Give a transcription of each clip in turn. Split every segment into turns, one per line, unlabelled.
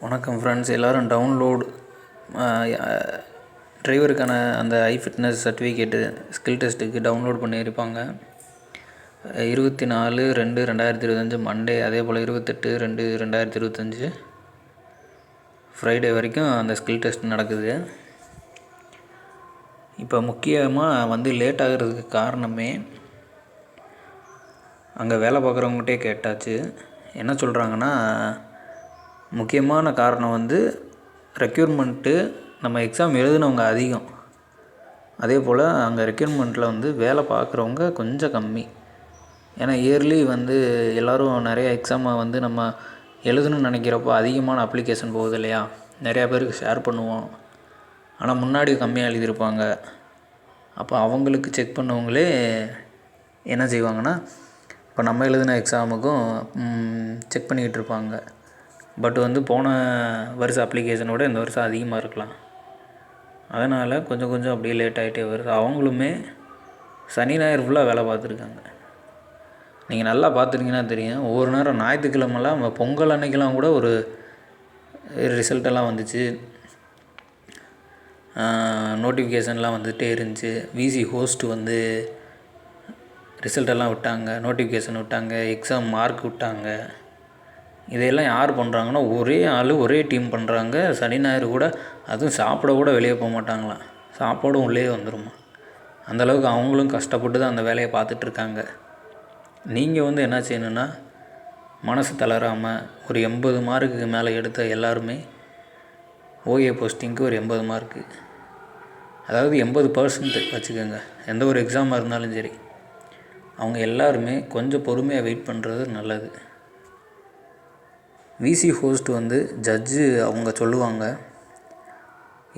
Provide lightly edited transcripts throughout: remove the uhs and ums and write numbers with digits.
வணக்கம் ஃப்ரெண்ட்ஸ், எல்லோரும் டவுன்லோட் டிரைவருக்கான அந்த ஃபிட்னஸ் சர்டிஃபிகேட்டு ஸ்கில் டெஸ்ட்டுக்கு டவுன்லோட் பண்ணியிருப்பாங்க. 24/2/2025 மண்டே, அதே போல் 28/2/2025 ஃப்ரைடே வரைக்கும் அந்த ஸ்கில் டெஸ்ட் நடக்குது. இப்போ முக்கியமாக லேட் ஆகிறதுக்கு காரணமே அங்கே வேலை பார்க்குறவங்ககிட்டே கேட்டாச்சு. என்ன சொல்கிறாங்கன்னா, முக்கியமான காரணம் ரெக்யூர்மெண்ட்டு நம்ம எக்ஸாம் எழுதினவங்க அதிகம். அதே போல் அங்கே ரெக்யூர்மெண்ட்டில் வேலை பார்க்குறவங்க கொஞ்சம் கம்மி. ஏன்னா இயர்லி எல்லோரும் நிறைய எக்ஸாமை நம்ம எழுதணும்னு நினைக்கிறப்போ அதிகமான அப்ளிகேஷன் போகுது இல்லையா, நிறையா பேருக்கு ஷேர் பண்ணுவோம். ஆனால் முன்னாடி கம்மியாக எழுதியிருப்பாங்க. அப்போ அவங்களுக்கு செக் பண்ணவங்களே என்ன செய்வாங்கன்னா, இப்போ நம்ம எழுதின எக்ஸாமுக்கும் செக் பண்ணிக்கிட்டு இருப்பாங்க. பட் போன வருஷம் அப்ளிகேஷனோட இந்த வருஷம் அதிகமாக இருக்கலாம். அதனால் கொஞ்சம் அப்படியே லேட் ஆகிட்டே வருது. அவங்களுமே சனி ஞாயிறு ஃபுல்லாக வேலை பார்த்துருக்காங்க. நீங்கள் நல்லா பார்த்துருங்கன்னா தெரியும். ஒவ்வொரு நேரம் ஞாயிற்றுக்கிழமெல்லாம் பொங்கல் அன்னைக்கெல்லாம் கூட ஒரு ரிசல்ட்டெல்லாம் வந்துச்சு, நோட்டிஃபிகேஷன்லாம் வந்துகிட்டே இருந்துச்சு. விசி ஹோஸ்ட்டு ரிசல்ட்டெல்லாம் விட்டாங்க, நோட்டிஃபிகேஷன் விட்டாங்க, எக்ஸாம் மார்க் விட்டாங்க. இதையெல்லாம் யார் பண்ணுறாங்கன்னா, ஒரே ஆள் ஒரே டீம் பண்ணுறாங்க. சனி ஞாயிறு கூட அதுவும் சாப்பிட கூட வெளியே போக மாட்டாங்களாம். சாப்பாடும் உள்ளே வந்துடுமா. அந்தளவுக்கு அவங்களும் கஷ்டப்பட்டு தான் அந்த வேலையை பார்த்துட்ருக்காங்க. நீங்கள் என்ன செய்யணுன்னா, மனசு தளராமல் ஒரு 80 மார்க்குக்கு மேலே எடுத்த எல்லாருமே ஓஏ போஸ்டிங்க்கு ஒரு 80 மார்க்கு, அதாவது 80% வச்சுக்கோங்க. எந்த ஒரு எக்ஸாமாக இருந்தாலும் சரி, அவங்க எல்லாருமே கொஞ்சம் பொறுமையாக வெயிட் பண்ணுறது நல்லது. விசி ஹோஸ்ட் ஜட்ஜு அவங்க சொல்லுவாங்க,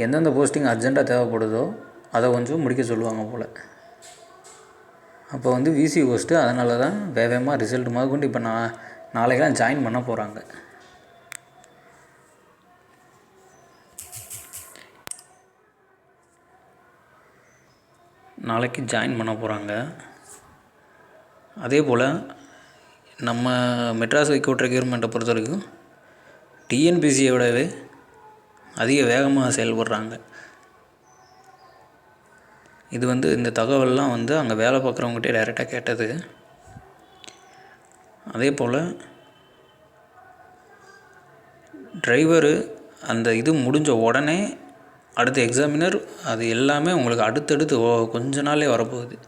எந்தெந்த போஸ்டிங் அர்ஜெண்ட்டாக தேவைப்படுதோ அதை கொஞ்சம் முடிக்க சொல்லுவாங்க போல். அப்போ விசி ஹோஸ்ட்டு அதனால தான் வேகமாக ரிசல்ட் முதற்கொண்டு இப்போ நாளைக்கெல்லாம் ஜாயின் பண்ண போகிறாங்க. நாளைக்கு ஜாயின் பண்ண போகிறாங்க. அதே போல் நம்ம மெட்ராஸ் ஹைகோர்ட் ரெக்யூர்மெண்ட்டை பொறுத்த வரைக்கும் டிஎன்பிசியை விடவே அதிக வேகமாக செயல்படுறாங்க. இது இந்த தகவல்லாம் அங்கே வேலை பார்க்குறவங்ககிட்டே டைரெக்டாக கேட்டது. அதே போல் டிரைவரு அந்த இது முடிஞ்ச உடனே அடுத்த எக்ஸாமினர் அது எல்லாமே உங்களுக்கு அடுத்தடுத்து கொஞ்ச நாளே வரப்போகுது.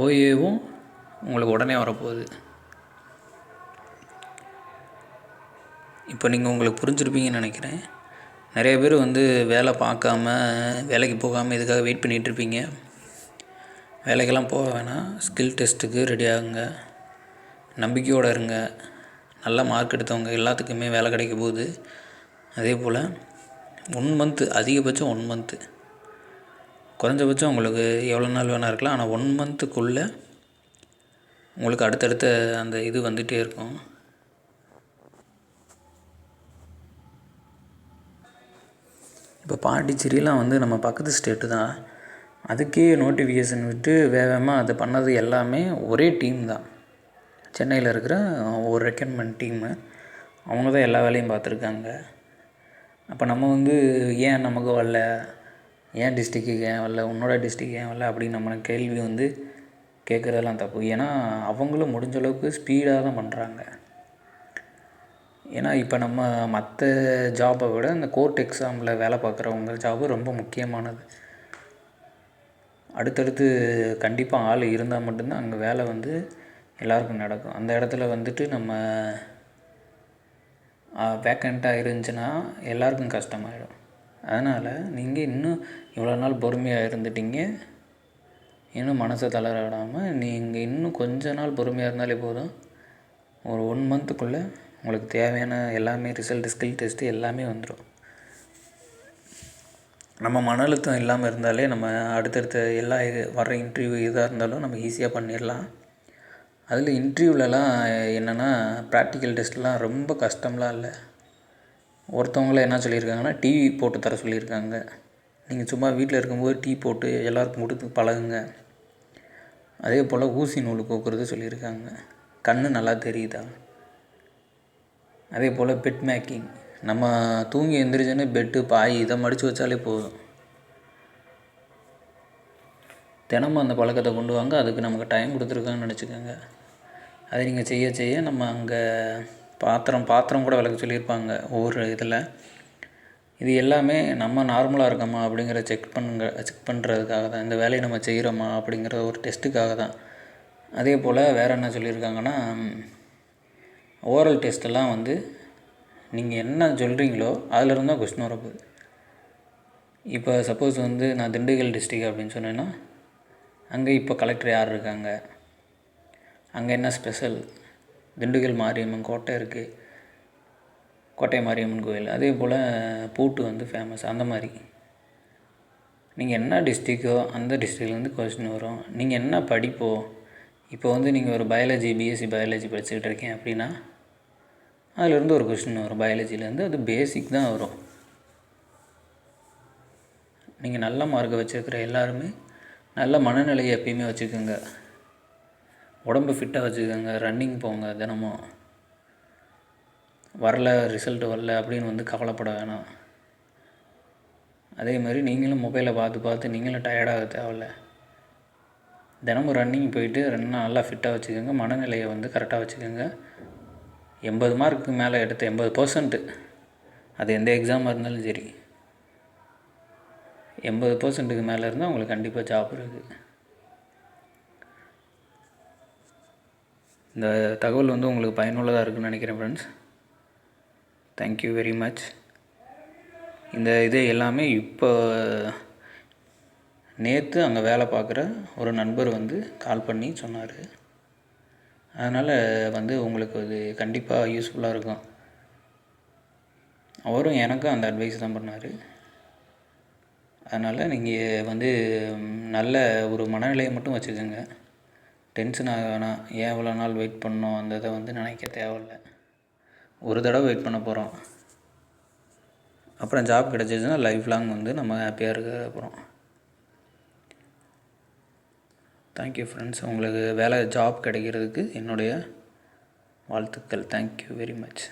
ஓஏவும் உங்களுக்கு உடனே வரப்போகுது. இப்போ நீங்கள் உங்களுக்கு புரிஞ்சுருப்பீங்கன்னு நினைக்கிறேன். நிறைய பேர் வேலை பார்க்காம வேலைக்கு போகாமல் இதுக்காக வெயிட் பண்ணிகிட்ருப்பீங்க. வேலைக்கெல்லாம் போக வேணாம், ஸ்கில் டெஸ்ட்டுக்கு ரெடி ஆகுங்க, நம்பிக்கையோடு இருங்க. நல்ல மார்க் எடுத்தவங்க எல்லாத்துக்குமே வேலை கிடைக்க போகுது. அதே போல் 1 மந்த்து, அதிகபட்சம் 1 மந்த்து, குறைஞ்சபட்சம் உங்களுக்கு எவ்வளோ நாள் வேணால் இருக்கலாம். ஆனால் 1 மந்த்துக்குள்ளே உங்களுக்கு அடுத்தடுத்த அந்த இது வந்துகிட்டே இருக்கும். இப்போ பாண்டிச்சேரிலாம் நம்ம பக்கத்து ஸ்டேட்டு தான். அதுக்கே நோட்டிஃபிகேஷன் விட்டு வேகமாக அதை பண்ணது எல்லாமே ஒரே டீம் தான். சென்னையில் இருக்கிற ஒரு ரெக்ரூட்மெண்ட் டீமு, அவங்க தான் எல்லா வேலையும் பார்த்துருக்காங்க. அப்போ நம்ம ஏன் நமக்கு வரல, ஏன் டிஸ்ட்ரிக்ட்டுக்கு ஏன் வரல, உன்னோட டிஸ்ட்ரிக்ட் ஏன் வரல அப்படின்னு நம்ம கேள்வி கேட்குறதெல்லாம் தப்பு. ஏன்னா அவங்களும் முடிஞ்ச அளவுக்கு ஸ்பீடாக தான் பண்ணுறாங்க. ஏன்னா இப்போ நம்ம மற்ற ஜாபை விட இந்த கோர்ட் எக்ஸாமில் வேலை பார்க்குறவங்க ஜாபு ரொம்ப முக்கியமானது. அடுத்தடுத்து கண்டிப்பாக ஆள் இருந்தால் மட்டும்தான் அங்கே வேலை எல்லாருக்கும் நடக்கும். அந்த இடத்துல நம்ம வேக்கண்ட்டாக இருந்துச்சுன்னா எல்லாருக்கும் கஷ்டமாயிடும். அதனால் நீங்கள் இன்னும் இவ்வளோ நாள் பொறுமையாக இருந்துட்டீங்க, இன்னும் மனசை தளர விடாமல் நீங்கள் இன்னும் கொஞ்ச நாள் பொறுமையாக இருந்தாலே போதும். ஒரு 1 மந்த்துக்குள்ளே உங்களுக்கு தேவையான எல்லாமே ரிசல்ட்டு, ஸ்கில் டெஸ்ட்டு எல்லாமே வந்துடும். நம்ம மன அழுத்தம் இல்லாமல் இருந்தாலே நம்ம அடுத்தடுத்த எல்லா வர்ற இன்டர்வியூ எதாக இருந்தாலும் நம்ம ஈஸியாக பண்ணிடலாம். அதில் இன்டர்வியூலலாம் என்னென்னா, ப்ராக்டிக்கல் டெஸ்ட்லாம் ரொம்ப கஷ்டம்லாம் இல்லை. ஒருத்தவங்கள என்ன சொல்லியிருக்காங்கன்னா, டீ போட்டு தர சொல்லியிருக்காங்க. நீங்கள் சும்மா வீட்டில் இருக்கும்போது டீ போட்டு எல்லாருக்கும் கொடுத்து பழகுங்க. அதே போல் ஊசி நூல் கோக்குறது சொல்லியிருக்காங்க. கண் நல்லா தெரியுதா. அதே போல் பெட் மேக்கிங், நம்ம தூங்கி எந்திரிச்சோன்னே பெட்டு பாய் இதை மடித்து வச்சாலே போதும். தினமும் அந்த பழக்கத்தை கொண்டு வாங்க. அதுக்கு நமக்கு டைம் கொடுத்துருக்காங்கன்னு நினச்சிக்கோங்க. அதை நீங்கள் செய்ய செய்ய நம்ம அங்கே பாத்திரம் கூட விளக்க சொல்லியிருப்பாங்க ஒவ்வொரு இதில். இது எல்லாமே நம்ம நார்மலாக இருக்கோமா அப்படிங்கிற செக் பண்ணுறதுக்காக தான். இந்த வேலையை நம்ம செய்கிறோமா அப்படிங்கிற ஒரு டெஸ்ட்டுக்காக தான். அதே போல் வேறு என்ன சொல்லியிருக்காங்கன்னா, ஓரல் டெஸ்ட்டெல்லாம் வந்து நீங்கள் என்ன சொல்கிறீங்களோ அதிலிருந்து தான் கொஸ்டின் வரப்போகுது. இப்போ சப்போஸ் வந்து நான் திண்டுக்கல் டிஸ்ட்ரிக்ட் அப்படின்னு சொன்னேன்னா, அங்கே இப்போ கலெக்டர் யார் இருக்காங்க, அங்கே என்ன ஸ்பெஷல், திண்டுக்கல் மாரியம்மன் கோட்டை இருக்குது, கோட்டை மாரியம்மன் கோயில், அதே போல் பூட்டு வந்து ஃபேமஸ். அந்த மாதிரி நீங்கள் என்ன டிஸ்ட்ரிக்கோ அந்த டிஸ்ட்ரிக்ட்லேருந்து கொஸ்டின் வரும். நீங்கள் என்ன படிப்போ, இப்போ வந்து நீங்கள் ஒரு பயாலஜி பிஎஸ்சி பயாலஜி படிச்சுக்கிட்டு இருக்கேன் அப்படின்னா அதிலேருந்து ஒரு கொஸ்டின் வரும். பயாலஜிலேருந்து அது பேசிக் தான் வரும். நீங்கள் நல்ல மார்க்கை வச்சுருக்கிற எல்லாருமே நல்ல மனநிலையை எப்பயுமே வச்சுக்கோங்க. உடம்பு ஃபிட்டாக வச்சுக்கோங்க. ரன்னிங் போங்க. தினமும் ரிசல்ட் வரல அப்படின்னு வந்து கவலைப்பட வேணாம். அதே மாதிரி நீங்களும் மொபைலை பார்த்து நீங்களும் டயர்டாக தேவையில்ல. தினமும் ரன்னிங் போயிட்டு நல்லா ஃபிட்டாக வச்சுக்கோங்க. மனநிலையை வந்து கரெக்டாக வச்சுக்கோங்க. 80 மார்க்குக்கு மேலே எடுத்த 80%, அது எந்த எக்ஸாமாக இருந்தாலும் சரி, 80%க்கு மேலே இருந்தால் உங்களுக்கு கண்டிப்பாக ஜாப் இருக்குது. இந்த தகவல் வந்து உங்களுக்கு பயனுள்ளதாக இருக்குதுன்னு நினைக்கிறேன் ஃப்ரெண்ட்ஸ். Thank you very much. இந்த இது எல்லாமே இப்போ நேற்று அங்கே வேலை பார்க்குற ஒரு நண்பர் வந்து கால் பண்ணி சொன்னார். அதனால் வந்து உங்களுக்கு அது கண்டிப்பாக யூஸ்ஃபுல்லாக இருக்கும். அவரும் எனக்கும் அந்த அட்வைஸ் தான் பண்ணார். அதனால் நீங்கள் வந்து நல்ல ஒரு மனநிலையை மட்டும் வச்சுக்கோங்க. டென்ஷன் ஆக வேணாம். ஏன் இவ்வளோ நாள் வெயிட் பண்ணோம் அந்த இதை வந்து நினைக்க தேவையில்லை. ஒரு தடவை வெயிட் பண்ண போகிறோம். அப்புறம் ஜாப் கிடச்சிச்சுன்னா லைஃப் லாங் வந்து நம்ம ஹாப்பியாக இருக்க போகிறோம். Thank you friends. உங்களுக்கு ஜாப் கிடைக்கிறதுக்கு என்னுடைய வாழ்த்துக்கள். Thank you very much.